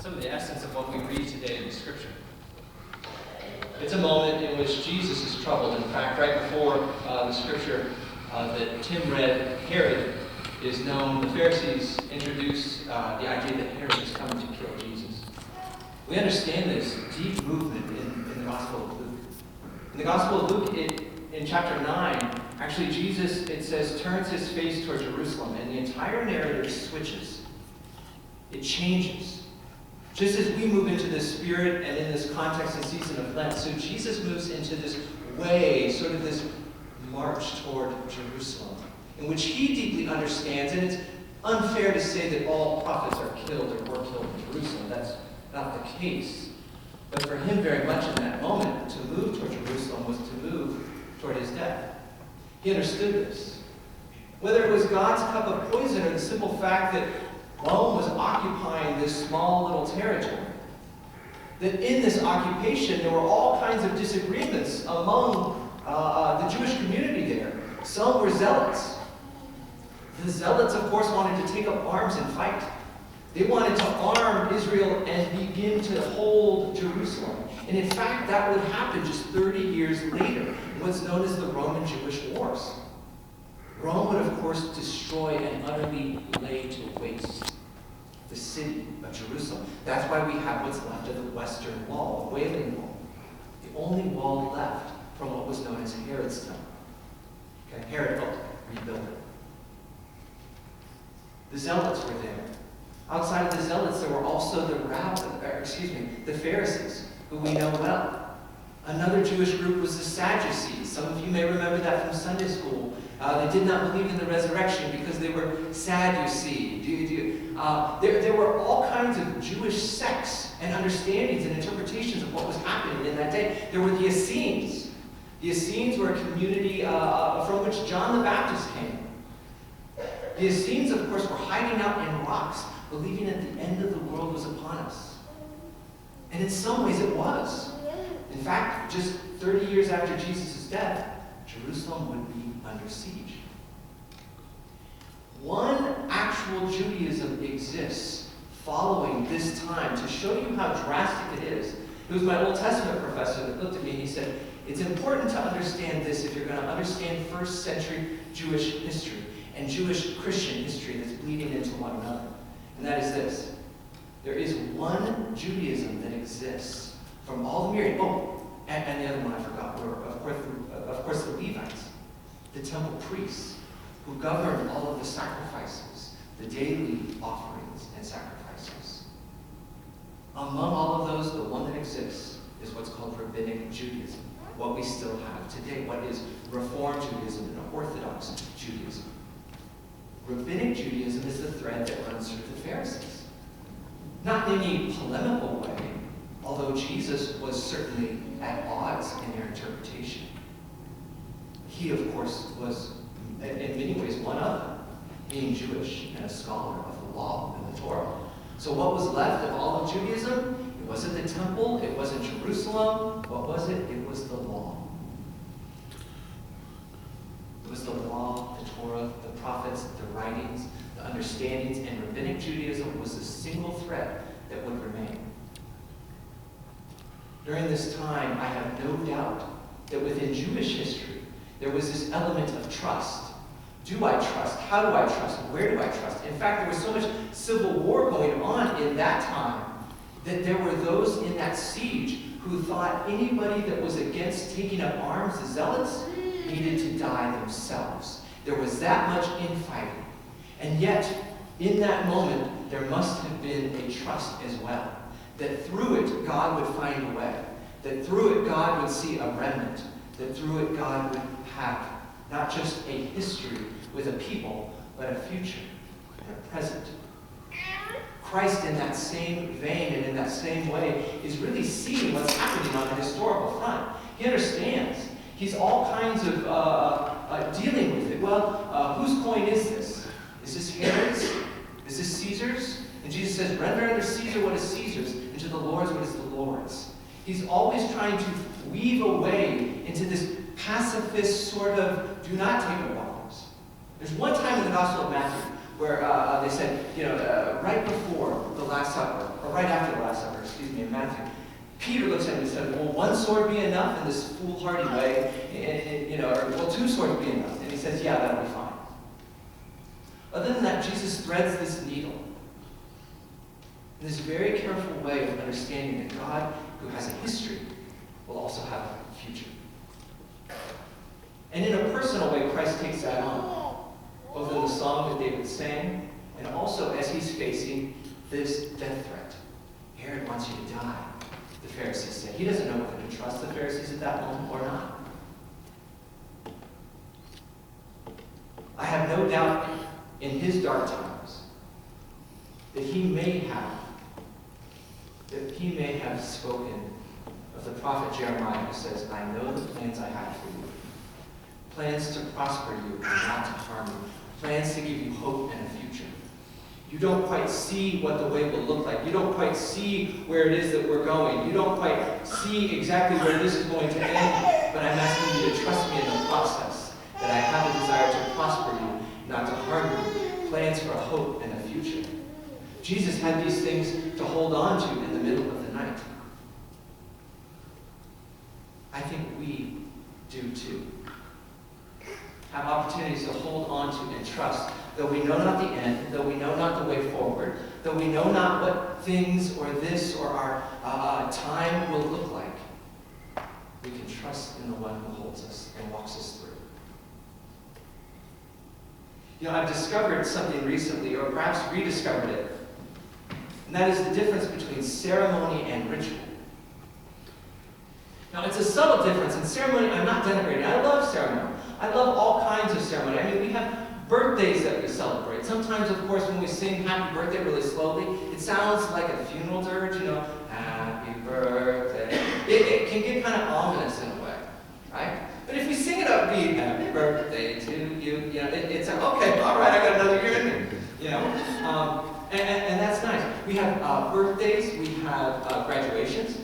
some of the essence of what we read today in the Scripture. It's a moment in which Jesus is troubled. In fact, right before the Scripture that Tim read, Herod is known. The Pharisees introduce the idea that Herod is coming to kill Jesus. We understand this deep movement in the Gospel of Luke. In the Gospel of Luke, in chapter 9, actually Jesus, it says, turns his face toward Jerusalem, and the entire narrative switches. It changes. Just as we move into this spirit and in this context and season of Lent, so Jesus moves into this way, sort of this march toward Jerusalem, in which he deeply understands, and it's unfair to say that all prophets are killed or were killed in Jerusalem. That's not the case. But for him, very much in that moment, to move toward Jerusalem was to move toward his death. He understood this. Whether it was God's cup of poison or the simple fact that Rome was occupying this small little territory, that in this occupation there were all kinds of disagreements among the Jewish community there. Some were zealots. The zealots, of course, wanted to take up arms and fight. They wanted to arm Israel and begin to hold Jerusalem. And in fact, that would happen just 30 years later in what's known as the Roman-Jewish Wars. Rome would, of course, destroy and utterly lay to waste the city of Jerusalem. That's why we have what's left of the Western Wall, the Wailing Wall. The only wall left from what was known as Herod's Temple. Okay, Herod helped rebuild it. The Zealots were there. Outside of the Zealots, there were also the Pharisees, who we know well. Another Jewish group was the Sadducees. Some of you may remember that from Sunday school. They did not believe in the resurrection because they were Sadducee. There were all kinds of Jewish sects and understandings and interpretations of what was happening in that day. There were the Essenes. The Essenes were a community from which John the Baptist came. The Essenes, of course, were hiding out in rocks, believing that the end of the world was upon us. And in some ways it was. In fact, just 30 years after Jesus' death, Jerusalem would be under siege. One actual Judaism exists following this time to show you how drastic it is. It was my Old Testament professor that looked at me and he said, it's important to understand this if you're going to understand first century Jewish history and Jewish Christian history that's bleeding into one another. And that is this. There is one Judaism that exists from all the myriad. Oh, and the other one I forgot were, of course, the Levites, the temple priests, who governed all of the sacrifices, the daily offerings and sacrifices. Among all of those, the one that exists is what's called Rabbinic Judaism, what we still have today, what is Reform Judaism and Orthodox Judaism. Rabbinic Judaism is the thread that runs through the Pharisees. Not in any polemical way, although Jesus was certainly at odds in their interpretation. He, of course, was, in many ways, one of them, being Jewish and a scholar of the law and the Torah. So what was left of all of Judaism? It wasn't the temple, it wasn't Jerusalem. What was it? It was the law. It was the law, the Torah, the prophets, the writings, the understandings, and Rabbinic Judaism was the single thread that would remain. During this time, I have no doubt that within Jewish history, there was this element of trust. Do I trust? How do I trust? Where do I trust? In fact, there was so much civil war going on in that time that there were those in that siege who thought anybody that was against taking up arms, the zealots, needed to die themselves. There was that much infighting. And yet, in that moment, there must have been a trust as well. That through it, God would find a way. That through it, God would see a remnant. That through it, God would have not just a history with a people, but a future and a present. Christ, in that same vein and in that same way, is really seeing what's happening on the historical front. He understands. He's all kinds of dealing with it. Well, whose coin is this? Is this Herod's? Is this Caesar's? And Jesus says, render unto Caesar what is Caesar's, and to the Lord's what is the Lord's. He's always trying to weave a way into this pacifist sort of, do not take up arms. There's one time in the Gospel of Matthew where they said, right before the Last Supper, or right after the Last Supper, in Matthew, Peter looks at him and said, will one sword be enough in this foolhardy way? Or will two swords be enough? And he says, yeah, that'll be fine. Other than that, Jesus threads this needle in this very careful way of understanding that God, who has a history, will also have a future. And in a personal way, Christ takes that on, both in the song that David sang, and also as he's facing this death threat. Herod wants you to die, the Pharisees say. He doesn't know whether to trust the Pharisees at that moment or not. I have no doubt in his dark times that he may have spoken of the prophet Jeremiah, who says, I know the plans I have for you. Plans to prosper you and not to harm you. Plans to give you hope and a future. You don't quite see what the way will look like. You don't quite see where it is that we're going. You don't quite see exactly where this is going to end. But I'm asking you to trust me in the process. That I have a desire to prosper you, not to harm you. Plans for a hope and a future. Jesus had these things to hold on to in the middle of the night. I think we do too. Have opportunities to hold on to and trust, though we know not the end, though we know not the way forward, though we know not what things or this or our time will look like. We can trust in the one who holds us and walks us through. I've discovered something recently, or perhaps rediscovered it, and that is the difference between ceremony and ritual. Now, it's a subtle difference. In ceremony, I'm not denigrating. I love ceremony. I love all kinds of ceremony. I mean, we have birthdays that we celebrate. Sometimes, of course, when we sing happy birthday really slowly, it sounds like a funeral dirge, happy birthday. It can get kind of ominous in a way, right? But if we sing it upbeat, happy birthday to you, it's okay, all right, I got another year in me, and that's nice. We have birthdays, we have graduations,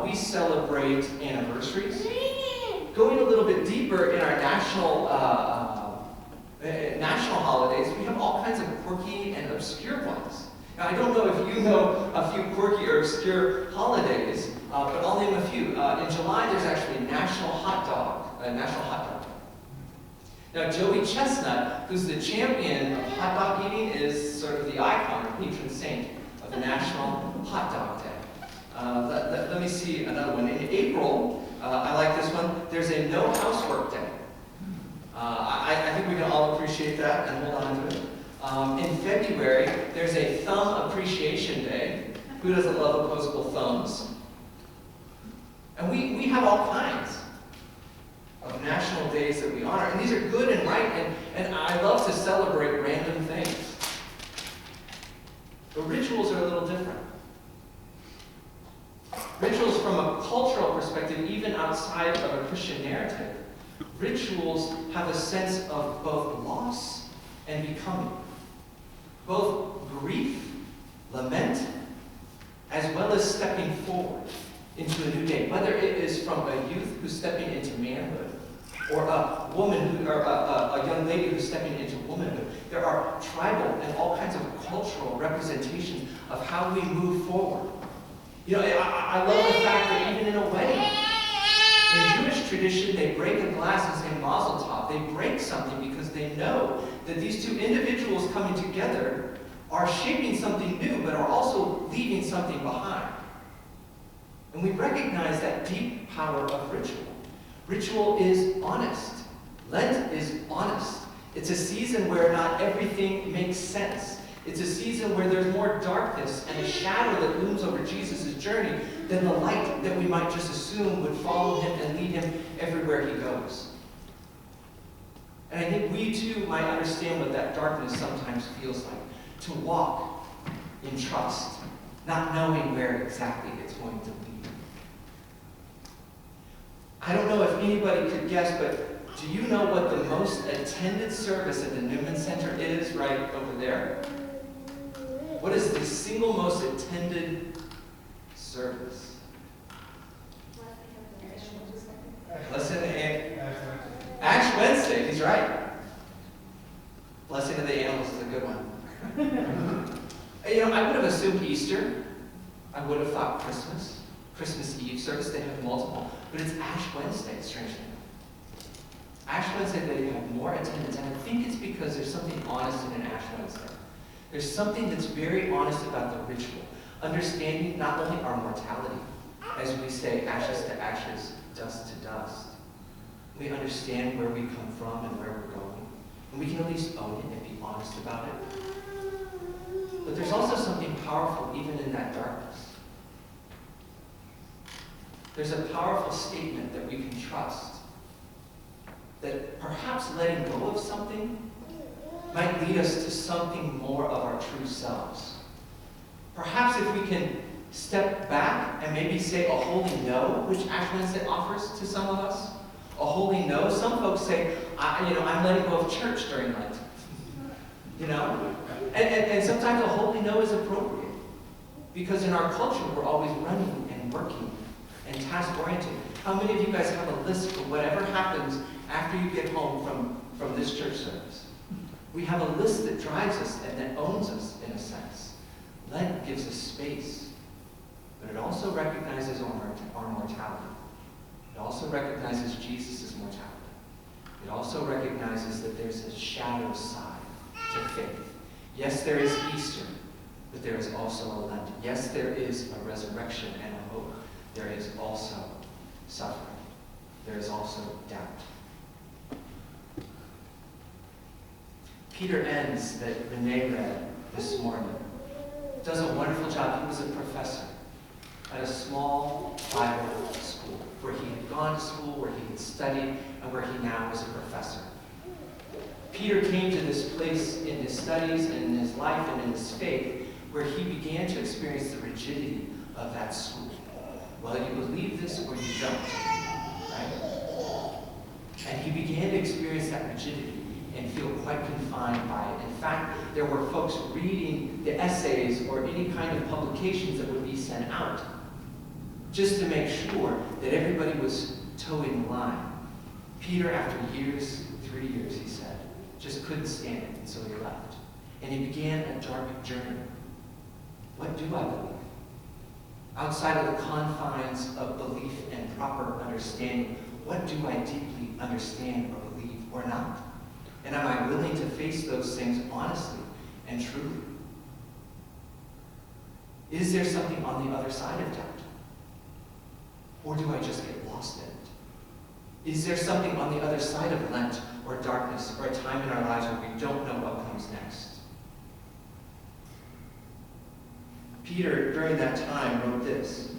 we celebrate anniversaries. Going a little bit deeper in our national holidays, we have all kinds of quirky and obscure ones. Now, I don't know if you know a few quirky or obscure holidays, but I'll name a few. In July, there's actually National Hot Dog Day. Now, Joey Chestnut, who's the champion of hot dog eating, is sort of the icon or patron saint of the National Hot Dog Day. Let me see another one. In April, I like this one. There's a No Housework Day. I think we can all appreciate that and hold on to it. In February, there's a Thumb Appreciation Day. Who doesn't love opposable thumbs? And we have all kinds of national days that we honor. And these are good and right, and I love to celebrate random things. But rituals are a little different. Rituals from a cultural perspective, even outside of a Christian narrative, rituals have a sense of both loss and becoming. Both grief, lament, as well as stepping forward into a new day. Whether it is from a youth who's stepping into manhood, or a woman or a young lady who's stepping into womanhood. There are tribal and all kinds of cultural representations of how we move forward. I love the fact that even in a wedding, in Jewish tradition, they break a glass and say Mazel Tov. They break something because they know that these two individuals coming together are shaping something new, but are also leaving something behind. And we recognize that deep power of ritual. Ritual is honest. Lent is honest. It's a season where not everything makes sense. It's a season where there's more darkness and a shadow that looms over Jesus' journey than the light that we might just assume would follow him and lead him everywhere he goes. And I think we too might understand what that darkness sometimes feels like. To walk in trust, not knowing where exactly it's going to lead. I don't know if anybody could guess, but do you know what the most attended service at the Newman Center is right over there? What is the single most attended service? Lesson and Ash Wednesday. He's right. Blessing of the Animals is a a good one. I would have assumed Easter. I would have thought Christmas. Christmas Eve service, they have multiple. But it's Ash Wednesday, strangely enough. Ash Wednesday, they have more attendance. And I think it's because there's something honest in an Ash Wednesday. There's something that's very honest about the ritual. Understanding not only our mortality, as we say, ashes to ashes, dust to dust. We understand where we come from and where we're going. And we can at least own it and be honest about it. But there's also something powerful even in that darkness. There's a powerful statement that we can trust. That perhaps letting go of something might lead us to something more of our true selves. Perhaps if we can step back and maybe say a holy no, which Ash Wednesday offers to some of us. A holy no. Some folks say, I'm letting go of church during Lent. And sometimes a holy no is appropriate. Because in our culture, we're always running and working and task-oriented. How many of you guys have a list for whatever happens after you get home from this church service? We have a list that drives us and that owns us, in a sense. Lent gives us space, but it also recognizes our mortality. It also recognizes Jesus' mortality. It also recognizes that there's a shadow side to faith. Yes, there is Easter, but there is also a Lent. Yes, there is a resurrection and a hope. There is also suffering. There is also doubt. Peter Enns, that Renee read this morning, does a wonderful job. He was a professor at a small Bible school where he had gone to school, where he had studied, and where he now was a professor. Peter came to this place in his studies and in his life and in his faith where he began to experience the rigidity of that school. Well, you believe this or you don't, right? And he began to experience that rigidity and feel quite confined by it. In fact, there were folks reading the essays or any kind of publications that would be sent out just to make sure that everybody was toeing the line. Peter, after years, 3 years, he said, just couldn't stand it, and so he left. And he began a dark journey. What do I believe? Outside of the confines of belief and proper understanding, what do I deeply understand or believe or not? And am I willing to face those things honestly and truly? Is there something on the other side of doubt? Or do I just get lost in it? Is there something on the other side of Lent or darkness or a time in our lives where we don't know what comes next? Peter, during that time, wrote this.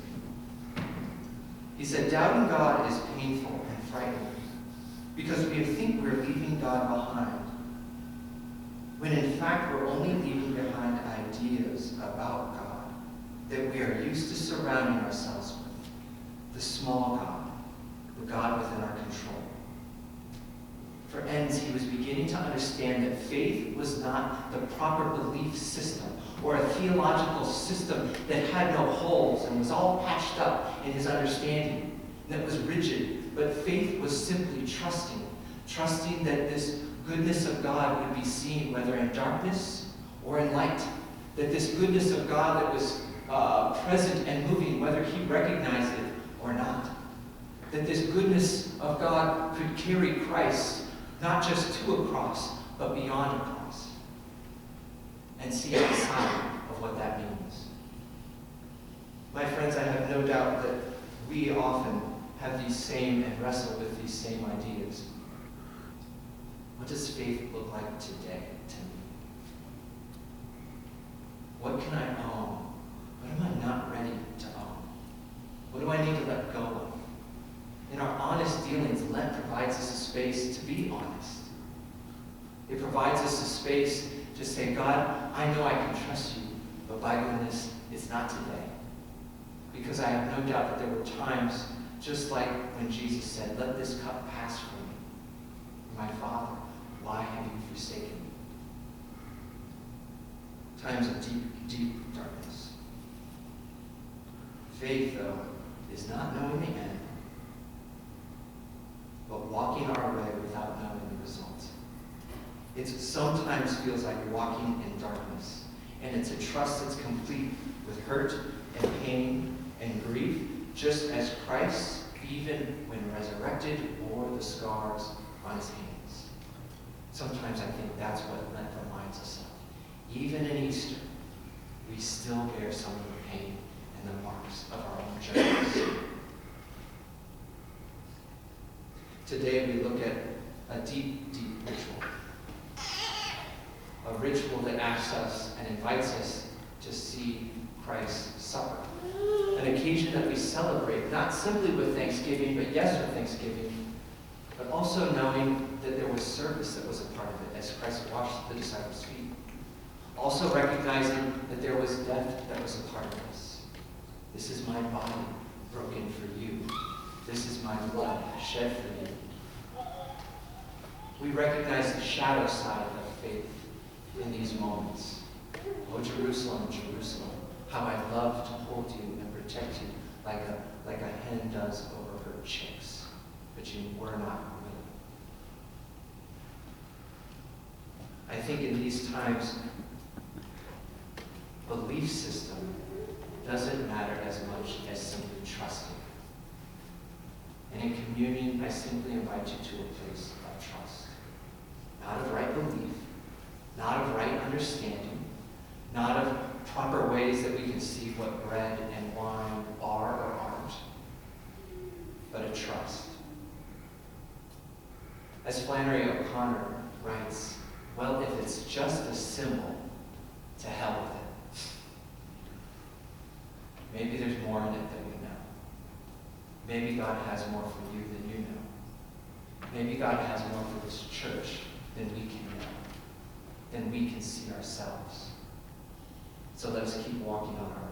He said, doubting God is painful and frightening because we think we're leaving God behind, when in fact we're only leaving behind ideas about God that we are used to surrounding ourselves with. The small God, the God within our control. For Enns, he was beginning to understand that faith was not the proper belief system or a theological system that had no holes and was all patched up in his understanding, that was rigid, but faith was simply trusting that this goodness of God would be seen whether in darkness or in light, that this goodness of God that was present and moving, whether he recognized it or not, that this goodness of God could carry Christ not just to a cross, but beyond a cross, and see outside of what that means. My friends, I have no doubt that we often have these same and wrestle with these same ideas. What does faith look like today to me? What can I own? What am I not ready to own? What do I need to let go of? In our honest dealings, Lent provides us a space to be honest. It provides us a space to say, God, I know I can trust you, but by goodness, it's not today. Because I have no doubt that there were times, just like when Jesus said, let this cup pass from me. My Father, why have you forsaken me? Times of deep, deep darkness. Faith, though, is not knowing the end, but walking our way without knowing the results. It sometimes feels like walking in darkness. And it's a trust that's complete with hurt and pain and grief, just as Christ, even when resurrected, wore the scars on his hands. Sometimes I think that's what Lent reminds us of. Even in Easter, we still bear some of the pain and the marks of our own journeys. Today we look at a deep, deep ritual. A ritual that asks us and invites us to see Christ's supper. An occasion that we celebrate, not simply with thanksgiving, but yes, with thanksgiving, but also knowing that there was service that was a part of it as Christ washed the disciples' feet. Also recognizing that there was death that was a part of this. This is my body broken for you. This is my blood shed for you. We recognize the shadow side of faith in these moments. Oh, Jerusalem, Jerusalem, how I love to hold you and protect you like a hen does over her chicks, but you were not willing. I think in these times, belief system doesn't matter as much as simply trusting. And in communion, I simply invite you to a place of trust. Not of right belief, not of right understanding, not of proper ways that we can see what bread and wine are or aren't, but a trust. As Flannery O'Connor writes, well, if it's just a symbol, to hell with it. Maybe there's more in it than we know. Maybe God has more for you than you know. Maybe God has more for this church than we can know, than we can see ourselves. So let us keep walking on our